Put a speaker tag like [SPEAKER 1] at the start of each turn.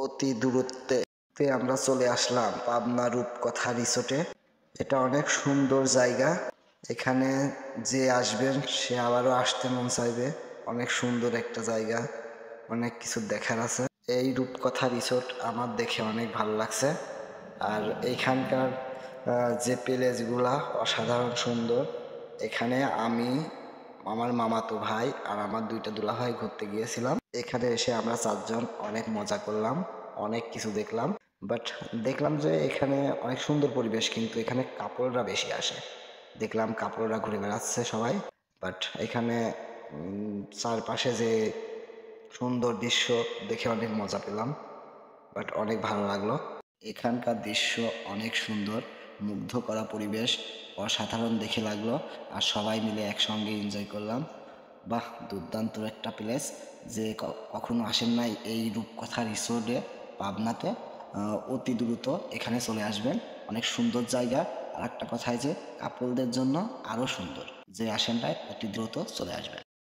[SPEAKER 1] অতি দূরত্বে আমরা চলে আসলাম পাবনা রূপকথা রিসোর্টে। এটা অনেক সুন্দর জায়গা, এখানে যে আসবেন সে আবারও আসতে মন চাইবে। অনেক সুন্দর একটা জায়গা, অনেক কিছু দেখার আছে। এই রূপকথা রিসোর্ট আমার দেখে অনেক ভালো লাগছে। আর এইখানকার যে প্লেসগুলা অসাধারণ সুন্দর। এখানে আমি, আমার মামাতো ভাই আর আমার দুইটা দুলাভাই ঘুরতে গিয়েছিলাম। এখানে এসে আমরা চারজন অনেক মজা করলাম, অনেক কিছু দেখলাম। বাট দেখলাম যে এখানে অনেক সুন্দর পরিবেশ, কিন্তু এখানে কাপড়রা বেশি আসে। দেখলাম কাপড়রা ঘুরে বেড়াচ্ছে সবাই। বাট এখানে চারপাশে যে সুন্দর দৃশ্য দেখে অনেক মজা পেলাম, বাট অনেক ভালো লাগলো। এখানকার দৃশ্য অনেক সুন্দর, মুগ্ধ করা পরিবেশ, অসাধারণ দেখে লাগলো। আর সবাই মিলে একসঙ্গে এনজয় করলাম। বাহ, দুর্দান্ত একটা প্লেস। যে কখনো আসেন নাই এই রূপকথা রিসোর্টে পাবনাতে, অতি দ্রুত এখানে চলে আসবেন। অনেক সুন্দর জায়গা। আর একটা কথাই যে কাপলদের জন্য আরও সুন্দর, যে আসেন নাই অতি দ্রুত চলে আসবেন।